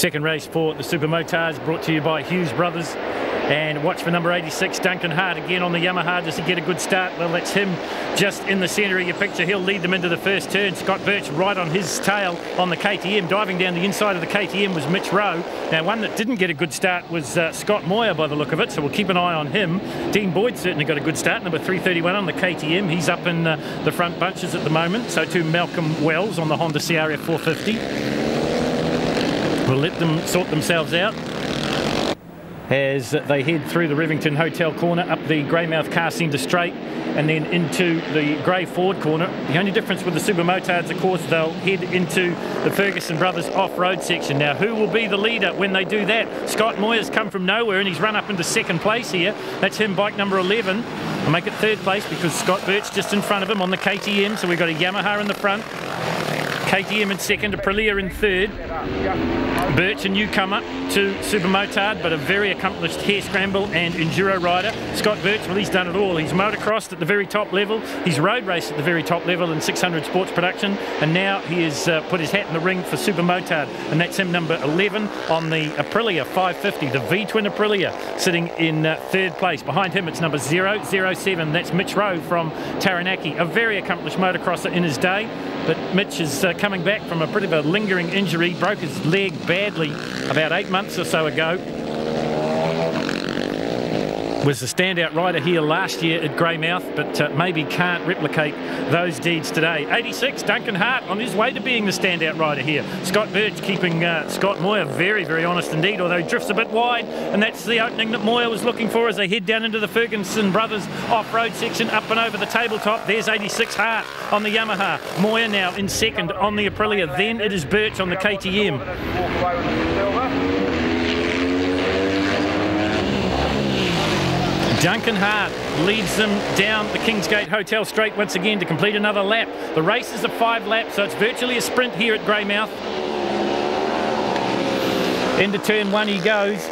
Second race for the Supermotards, brought to you by Hughes Brothers. And watch for number 86, Duncan Hart, again on the Yamaha. Does he get a good start? Well, that's him just in the centre of your picture. He'll lead them into the first turn. Scott Birch right on his tail on the KTM. Diving down the inside of the KTM was Mitch Rowe. Now, one that didn't get a good start was Scott Moyer by the look of it, so we'll keep an eye on him. Dean Boyd certainly got a good start, number 331 on the KTM. He's up in the front bunches at the moment. So too Malcolm Wells on the Honda CRF 450. We'll let them sort themselves out as they head through the Rivington Hotel corner, up the Greymouth Car Centre straight, and then into the Grey Ford corner. The only difference with the Supermotards, of course, they'll head into the Ferguson Brothers off-road section. Now, who will be the leader when they do that? Scott Moyer's come from nowhere and he's run up into second place here. That's him, bike number 11. I'll make it third place because Scott Birch just in front of him on the KTM. So we've got a Yamaha in the front, KTM in second, Aprilia in third. Birch, a newcomer to Supermotard, but a very accomplished hare scramble and enduro rider. Scott Birch, well, he's done it all. He's motocrossed at the very top level. He's road raced at the very top level in 600 sports production. And now he has put his hat in the ring for Supermotard. And that's him, number 11 on the Aprilia 550, the V-twin Aprilia, sitting in third place. Behind him, it's number 007. That's Mitch Rowe from Taranaki, a very accomplished motocrosser in his day. But Mitch is coming back from a bit of a lingering injury, broke his leg badly about 8 months or so ago. Was the standout rider here last year at Greymouth, but maybe can't replicate those deeds today. 86, Duncan Hart on his way to being the standout rider here. Scott Birch keeping Scott Moyer very, very honest indeed, although he drifts a bit wide, and that's the opening that Moyer was looking for as they head down into the Ferguson Brothers off-road section, up and over the tabletop. There's 86 Hart on the Yamaha. Moyer now in second on the Aprilia. Then it is Birch on the KTM. Duncan Hart leads them down the Kingsgate Hotel straight once again to complete another lap. The race is a 5 laps, so it's virtually a sprint here at Greymouth. Into turn 1 he goes.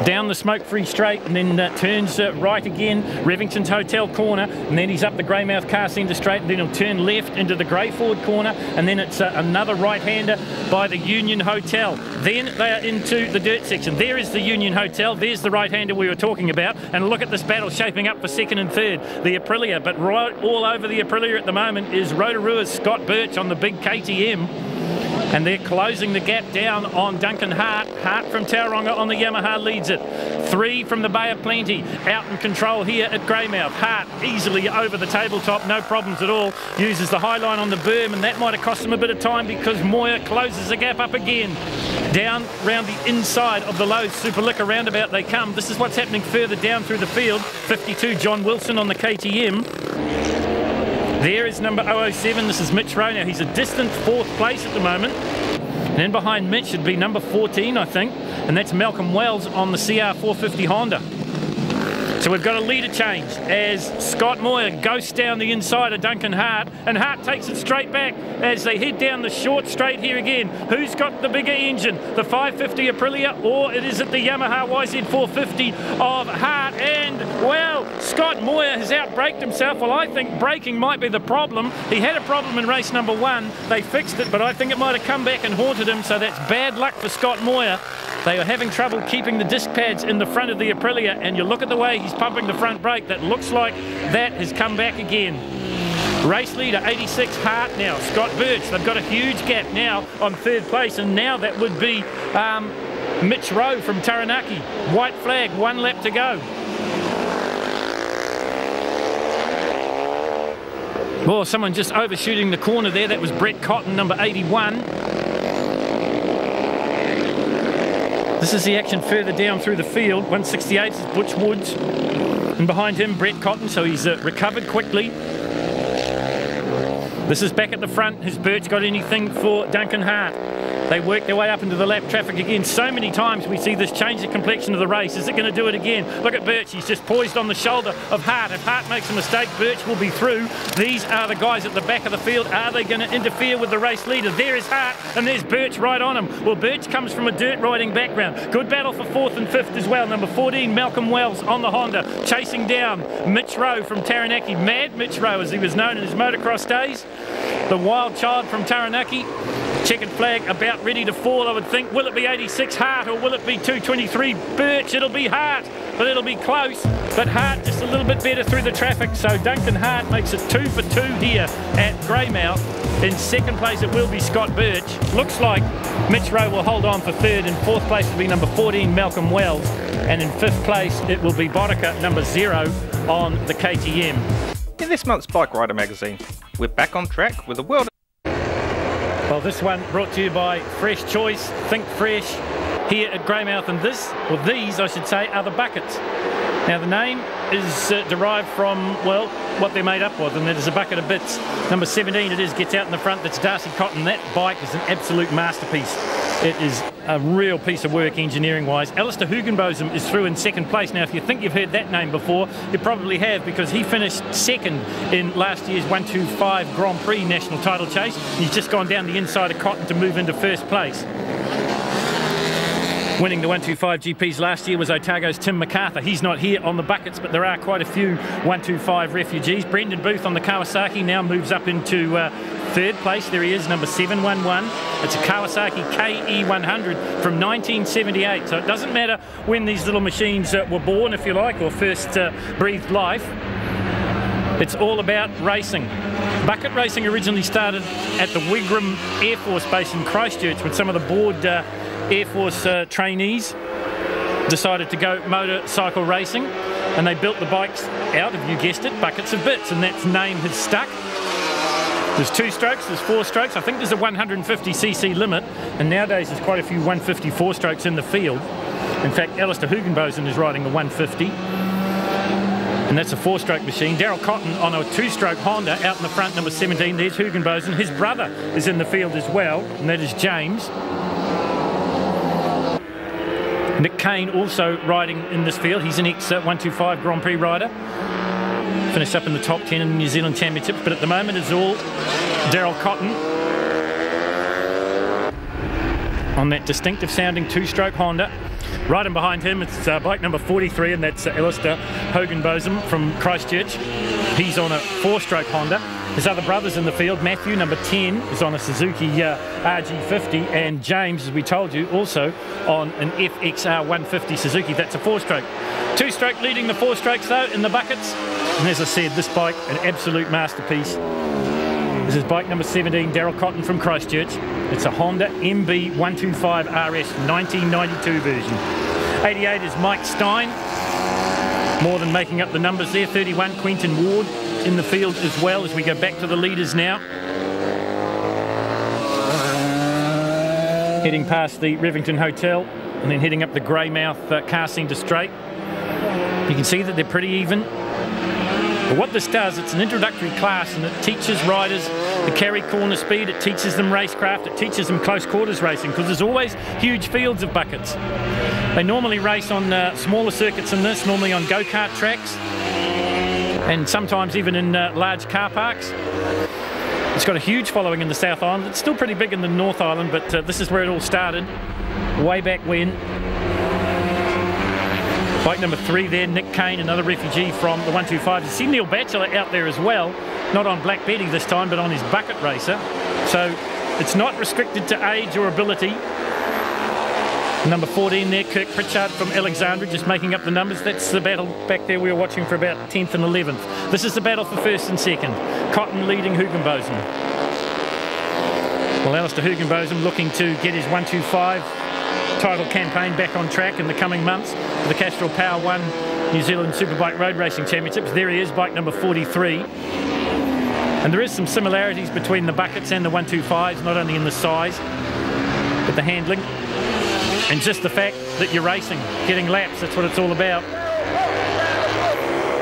Down the smoke-free straight and then turns right again, Rivington's Hotel corner, and then he's up the Greymouth Car Centre straight, and then he'll turn left into the Grey Ford corner, and then it's another right-hander by the Union Hotel. Then they are into the dirt section. There is the Union Hotel, there's the right-hander we were talking about, and look at this battle shaping up for second and third. The Aprilia, but right all over the Aprilia at the moment is Rotorua's Scott Birch on the big KTM. And they're closing the gap down on Duncan Hart. Hart from Tauranga on the Yamaha leads it. 3 from the Bay of Plenty. Out in control here at Greymouth. Hart easily over the tabletop, no problems at all. Uses the high line on the berm, and that might have cost him a bit of time because Moyer closes the gap up again. Down round the inside of the Lowe's Super Liquor roundabout they come. This is what's happening further down through the field. 52 John Wilson on the KTM. There is number 007, this is Mitch Rowe. Now he's a distant 4th place at the moment. And then behind Mitch should be number 14, I think. And that's Malcolm Wells on the CR 450 Honda. So we've got a leader change as Scott Moyer ghosts down the inside of Duncan Hart, and Hart takes it straight back as they head down the short straight here again. Who's got the bigger engine, the 550 Aprilia, or it is it the Yamaha YZ 450 of Hart? And well, Scott Moyer has outbraked himself. Well, I think braking might be the problem. He had a problem in race number 1. They fixed it, but I think it might have come back and haunted him, so that's bad luck for Scott Moyer. They are having trouble keeping the disc pads in the front of the Aprilia, and you look at the way he's pumping the front brake, that looks like that has come back again. Race leader 86 Hart now, Scott Birch. They've got a huge gap now on 3rd place, and now that would be Mitch Rowe from Taranaki. White flag, 1 lap to go. Oh, someone just overshooting the corner there. That was Brett Cotton, number 81. This is the action further down through the field. 168 is Butch Woods. And behind him, Brett Cotton, so he's recovered quickly. This is back at the front. Has Birch got anything for Duncan Hart? They work their way up into the lap traffic again. So many times we see this change the complexion of the race. Is it going to do it again? Look at Birch. He's just poised on the shoulder of Hart. If Hart makes a mistake, Birch will be through. These are the guys at the back of the field. Are they going to interfere with the race leader? There is Hart, and there's Birch right on him. Well, Birch comes from a dirt riding background. Good battle for 4th and 5th as well. Number 14, Malcolm Wells on the Honda, chasing down Mitch Rowe from Taranaki. Mad Mitch Rowe, as he was known in his motocross days. The wild child from Taranaki. Checkered flag about ready to fall, I would think. Will it be 86 Hart or will it be 223 Birch? It'll be Hart, but it'll be close. But Hart just a little bit better through the traffic, so Duncan Hart makes it 2 for 2 here at Greymouth. In second place it will be Scott Birch. Looks like Mitch Rowe will hold on for third. In fourth place will be number 14 Malcolm Wells, and in fifth place it will be Boddicker number 0 on the KTM. In this month's Bike Rider magazine, we're back on track with the world. Well, this one brought to you by Fresh Choice, Think Fresh, here at Greymouth, and these I should say, are the buckets. Now the name is derived from, well, what they're made up of, and that is a bucket of bits. Number 17 it is, gets out in the front, that's Darcy Cotton. That bike is an absolute masterpiece. It is a real piece of work engineering-wise. Alistair Hugenbotham is through in second place. Now, if you think you've heard that name before, you probably have, because he finished second in last year's 125 Grand Prix national title chase. He's just gone down the inside of Cotton to move into first place. Winning the 125 GPs last year was Otago's Tim MacArthur. He's not here on the buckets, but there are quite a few 125 refugees. Brendan Booth on the Kawasaki now moves up into third place. There he is, number 711. It's a Kawasaki KE100 from 1978. So it doesn't matter when these little machines were born, if you like, or first breathed life. It's all about racing. Bucket racing originally started at the Wigram Air Force Base in Christchurch when some of the board Air Force trainees decided to go motorcycle racing, and they built the bikes out of, you guessed it, buckets of bits, and that name has stuck. There's 2 strokes, there's 4 strokes, I think there's a 150cc limit, and nowadays there's quite a few 154 strokes in the field. In fact, Alistair Hugenbotham is riding the 150, and that's a 4-stroke machine. Daryl Cotton on a 2-stroke Honda out in the front, number 17, there's Hugenbotham. His brother is in the field as well, and that is James. Nick Kane also riding in this field. He's an ex-125 Grand Prix rider. Finished up in the top 10 in the New Zealand Championships, but at the moment it's all Daryl Cotton on that distinctive sounding 2-stroke Honda. Right in behind him it's bike number 43, and that's Alistair Hugenbotham from Christchurch. He's on a 4-stroke Honda. His other brothers in the field, Matthew, number 10, is on a Suzuki RG50, and James, as we told you, also on an FXR 150 Suzuki. That's a 4-stroke. 2-stroke leading the 4 strokes though in the buckets. And as I said, this bike, an absolute masterpiece. This is bike number 17, Daryl Cotton from Christchurch. It's a Honda MB 125 RS 1992 version. 88 is Mike Stein, more than making up the numbers there. 31, Quentin Ward in the field as well, as we go back to the leaders now. Heading past the Revington Hotel and then heading up the Greymouth car centre straight. You can see that they're pretty even. But what this does, it's an introductory class, and it teaches riders to carry corner speed, it teaches them racecraft, it teaches them close quarters racing, because there's always huge fields of buckets. They normally race on smaller circuits than this, normally on go-kart tracks, and sometimes even in large car parks. It's got a huge following in the South Island. It's still pretty big in the North Island, but this is where it all started, way back when. Bike number 3 there, Nick Kane, another refugee from the 125. You see Neil Batchelor out there as well, not on Black Betty this time, but on his bucket racer. So it's not restricted to age or ability. Number 14 there, Kirk Pritchard from Alexandra, just making up the numbers. That's the battle back there we were watching for about 10th and 11th. This is the battle for first and second. Cotton leading Hugenbotham. Well, Alistair Hugenbotham looking to get his 125 title campaign back on track in the coming months for the Castrol Power 1 New Zealand Superbike Road Racing Championships. There he is, bike number 43. And there is some similarities between the buckets and the 125s, not only in the size, but the handling. And just the fact that you're racing, getting laps, that's what it's all about.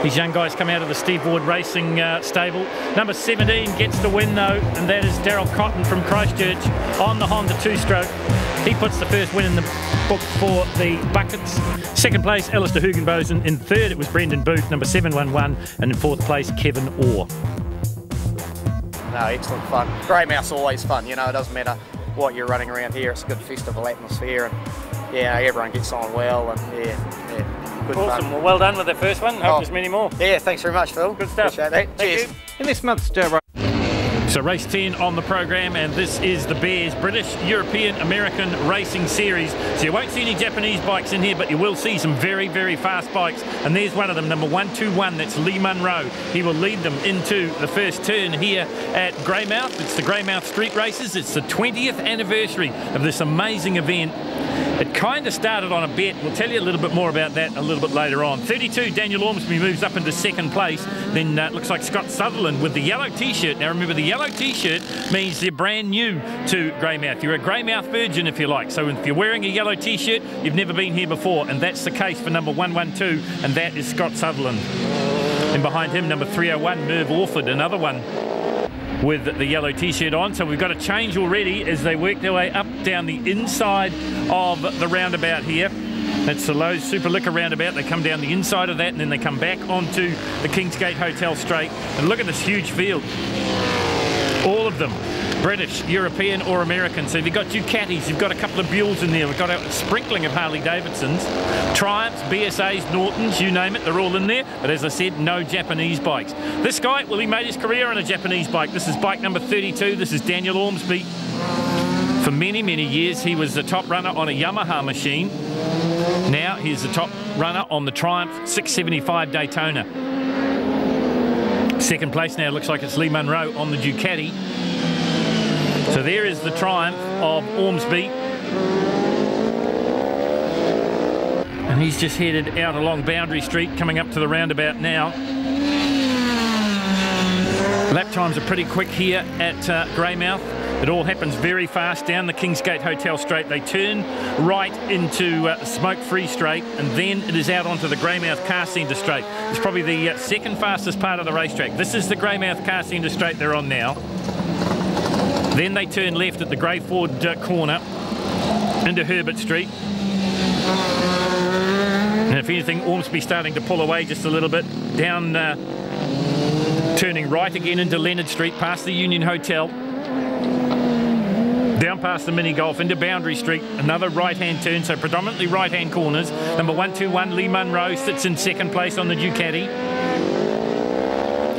These young guys come out of the Steve Ward Racing stable. Number 17 gets the win though, and that is Daryl Cotton from Christchurch on the Honda 2-stroke. He puts the first win in the book for the buckets. Second place, Alistair Hugenbotham. In third, it was Brendan Booth, number 711. And in fourth place, Kevin Orr. No, excellent fun. Greymouth's always fun, you know, it doesn't matter what you're running around here. It's a good festival atmosphere, and yeah, everyone gets on well, and yeah, good awesome. fun. Well, well done with the first one. Hope there's many more. Yeah, thanks very much, Phil. Good stuff. Appreciate that. Cheers. In this month's So race 10 on the program, and this is the Bears British European American Racing Series. So you won't see any Japanese bikes in here, but you will see some very, very fast bikes. And there's one of them, number 121, that's Lee Munro. He will lead them into the first turn here at Greymouth. It's the Greymouth Street Races. It's the 20th anniversary of this amazing event. It kind of started on a bet. We'll tell you a little bit more about that a little bit later on. 32, Daniel Ormsby moves up into second place. Then it looks like Scott Sutherland with the yellow T-shirt. Now remember, the yellow T-shirt means they're brand new to Greymouth. You're a Greymouth virgin, if you like. So if you're wearing a yellow T-shirt, you've never been here before. And that's the case for number 112, and that is Scott Sutherland. And behind him, number 301, Merv Orford, another one with the yellow T-shirt on. So we've got a change already as they work their way up down the inside of the roundabout here. That's the Lowe's Super Liquor roundabout. They come down the inside of that, and then they come back onto the Kingsgate Hotel straight. And look at this huge field. All of them British, European or American. So if you've got Ducatis, you've got a couple of Buells in there. We've got a sprinkling of Harley Davidsons, Triumphs, BSAs, Nortons, you name it, they're all in there. But as I said, no Japanese bikes. This guy, well, he made his career on a Japanese bike. This is bike number 32. This is Daniel Ormsby. For many, many years, he was the top runner on a Yamaha machine. Now he's the top runner on the Triumph 675 Daytona. Second place now looks like it's Lee Munro on the Ducati. So there is the Triumph of Ormsby. And he's just headed out along Boundary Street, coming up to the roundabout now. Lap times are pretty quick here at Greymouth. It all happens very fast down the Kingsgate Hotel straight. They turn right into Smoke-Free Straight, and then it is out onto the Greymouth Car Centre Straight. It's probably the second fastest part of the racetrack. This is the Greymouth Car Centre Straight they're on now. Then they turn left at the Greyford corner into Herbert Street. And if anything, Ormsby starting to pull away just a little bit. Down, turning right again into Leonard Street, past the Union Hotel. Down past the mini golf into Boundary Street, another right-hand turn, so predominantly right-hand corners. Number 121, Lee Munro, sits in second place on the Ducati.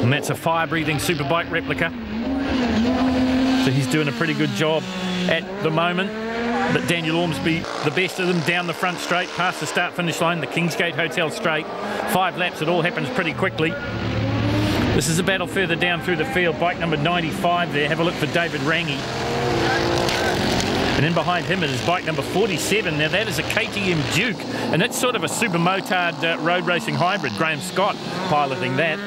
And that's a fire-breathing Superbike replica. So he's doing a pretty good job at the moment. But Daniel Ormsby, the best of them, down the front straight, past the start-finish line, the Kingsgate Hotel straight. 5 laps, it all happens pretty quickly. This is a battle further down through the field. Bike number 95 there. Have a look for David Rangi. And then behind him it is bike number 47. Now that is a KTM Duke, and that's sort of a Supermotard road racing hybrid. Graham Scott piloting that.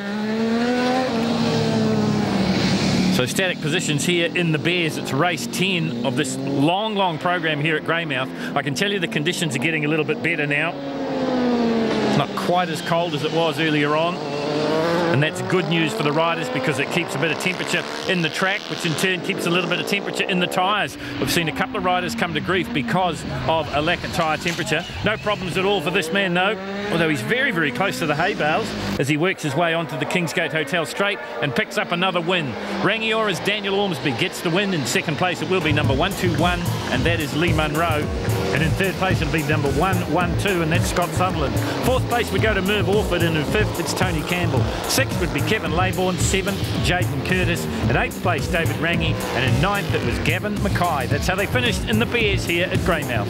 So static positions here in the Bears. It's race 10 of this long, long program here at Greymouth. I can tell you the conditions are getting a little bit better now. Not quite as cold as it was earlier on. And that's good news for the riders because it keeps a bit of temperature in the track, which in turn keeps a little bit of temperature in the tyres. We've seen a couple of riders come to grief because of a lack of tyre temperature. No problems at all for this man, though, although he's very, very close to the hay bales as he works his way onto the Kingsgate Hotel straight and picks up another win. Rangiora's Daniel Ormsby gets the win. In second place, it will be number 121, and that is Lee Munro. And in third place, it'll be number 112, and that's Scott Sutherland. Fourth place, we go to Merv Orford, and in fifth, it's Tony Campbell. Sixth would be Kevin Laybourne. Seventh, Jaden Curtis. In eighth place, David Rangi. And in ninth, it was Gavin Mackay. That's how they finished in the Bears here at Greymouth.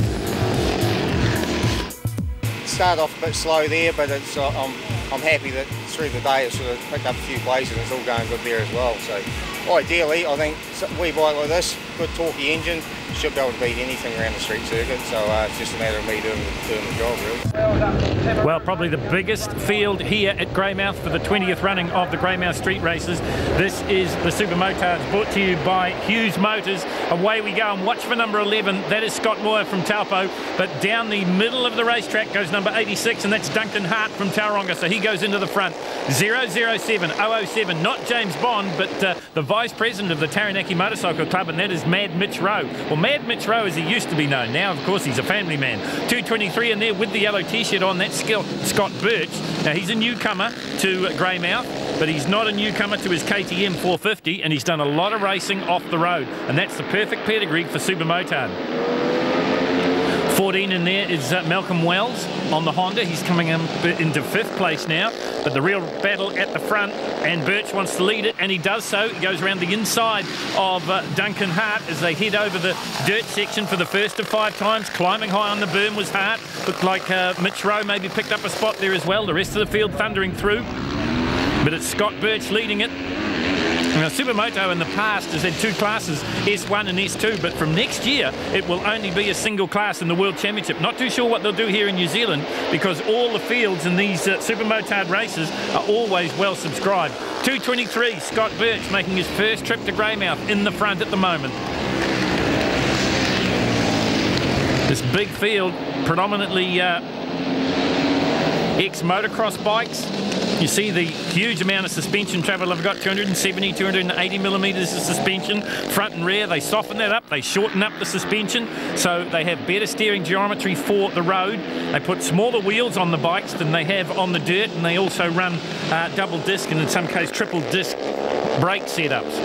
Started off a bit slow there, but it's, I'm happy that through the day it's sort of picked up a few places and it's all going good there as well. So ideally, I think a wee bike like this, good torquey engine, should be able to beat anything around the street circuit. So it's just a matter of me doing the job, really. Well, probably the biggest field here at Greymouth for the 20th running of the Greymouth Street Races. This is the Supermotards, brought to you by Hughes Motors. Away we go, and watch for number 11. That is Scott Moore from Taupo. But down the middle of the racetrack goes number 86, and that's Duncan Hart from Tauranga. So he goes into the front. 007, not James Bond, but the Vice President of the Taranaki Motorcycle Club, and that is Mad Mitch Rowe. Well, Mad Mitch Rowe as he used to be known. Now, of course, he's a family man. 223 in there with the yellow T-shirt on. That's Scott Birch. Now, he's a newcomer to Greymouth, but he's not a newcomer to his KTM 450, and he's done a lot of racing off the road, and that's the perfect pedigree for Supermotard. 14 in there is Malcolm Wells on the Honda. He's coming into 5th place now, but the real battle at the front, and Birch wants to lead it, and he does so. He goes around the inside of Duncan Hart as they head over the dirt section for the first of 5 times. Climbing high on the berm was Hart. Looked like Mitch Rowe maybe picked up a spot there as well. The rest of the field thundering through, but it's Scott Birch leading it. Now, Supermoto in the past has had 2 classes, S1 and S2, but from next year it will only be a single class in the World Championship. Not too sure what they'll do here in New Zealand, because all the fields in these Supermotard races are always well subscribed. 2:23, Scott Birch making his first trip to Greymouth in the front at the moment. This big field, predominantly ex-motocross bikes. You see the huge amount of suspension travel. I've got 270, 280 millimetres of suspension, front and rear. They soften that up, they shorten up the suspension, so they have better steering geometry for the road. They put smaller wheels on the bikes than they have on the dirt, and they also run double disc and in some case triple disc brake setups.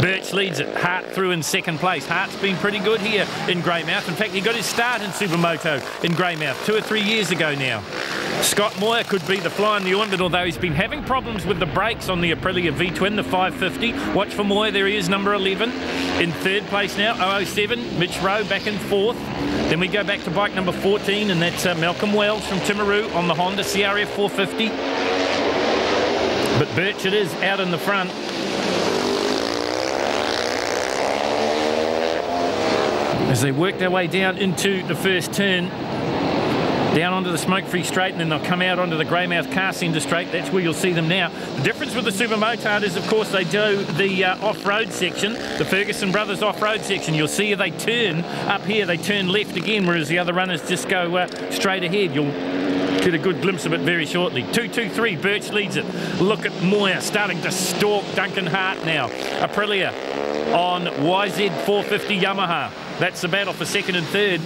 Birch leads it, Hart through in 2nd place. Hart's been pretty good here in Greymouth. In fact, he got his start in Supermoto in Greymouth 2 or 3 years ago now. Scott Moyer could be the fly in the ointment, although he's been having problems with the brakes on the Aprilia V-twin, the 550. Watch for Moyer, there he is, number 11. In 3rd place now, 007, Mitch Rowe back in 4th. Then we go back to bike number 14, and that's Malcolm Wells from Timaru on the Honda CRF 450. But Birch it is out in the front. As they work their way down into the first turn, down onto the smoke-free straight, and then they'll come out onto the Greymouth car centre straight. That's where you'll see them now. The difference with the Supermotard is, of course, they do the off-road section, the Ferguson Brothers off-road section. You'll see they turn up here, they turn left again, whereas the other runners just go straight ahead. You'll get a good glimpse of it very shortly. 2:23, Birch leads it. Look at Moyer starting to stalk Duncan Hart now. Aprilia on YZ 450 Yamaha. That's the battle for 2nd and 3rd.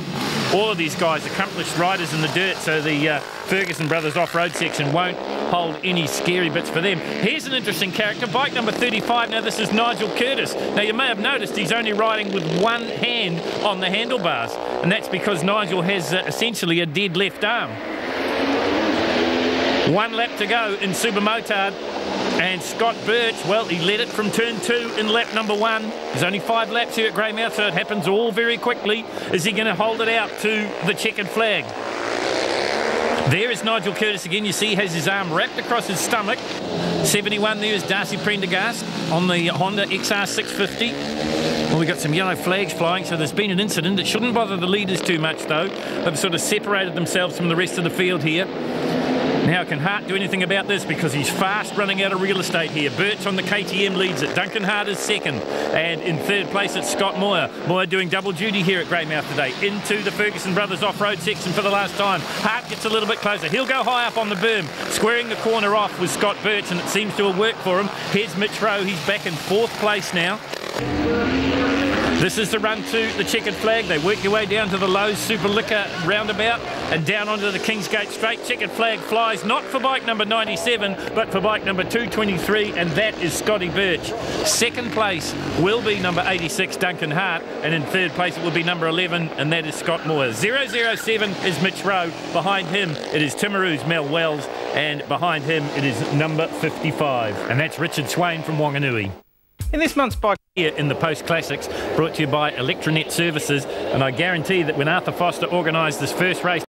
All of these guys accomplished riders in the dirt, so the Ferguson Brothers off-road section won't hold any scary bits for them. Here's an interesting character, bike number 35. Now this is Nigel Curtis. Now you may have noticed he's only riding with one hand on the handlebars, and that's because Nigel has essentially a dead left arm. 1 lap to go in Supermotard. And Scott Birch, well, he led it from turn 2 in lap number 1. There's only 5 laps here at Greymouth, so it happens all very quickly. Is he going to hold it out to the checkered flag? There is Nigel Curtis again. You see he has his arm wrapped across his stomach. 71 there is Darcy Prendergast on the Honda XR 650. Well, we've got some yellow flags flying, so there's been an incident. It shouldn't bother the leaders too much, though. They've sort of separated themselves from the rest of the field here. Now, can Hart do anything about this? Because he's fast running out of real estate here. Birch on the KTM leads it. Duncan Hart is 2nd. And in 3rd place, it's Scott Moyer. Moyer doing double duty here at Greymouth today. Into the Ferguson Brothers off-road section for the last time. Hart gets a little bit closer. He'll go high up on the berm, squaring the corner off with Scott Birch, and it seems to have worked for him. Here's Mitch Rowe. He's back in 4th place now. This is the run to the checkered flag. They work their way down to the Lowe's Super Liquor roundabout and down onto the Kingsgate straight. Checkered flag flies not for bike number 97, but for bike number 223, and that is Scotty Birch. 2nd place will be number 86, Duncan Hart, and in 3rd place it will be number 11, and that is Scott Moyer. 007 is Mitch Rowe. Behind him it is Timaru's Mel Wells, and behind him it is number 55, and that's Richard Swain from Wanganui. In this month's bike here in the Post Classics, brought to you by Electronet Services, and I guarantee that when Arthur Foster organised this first race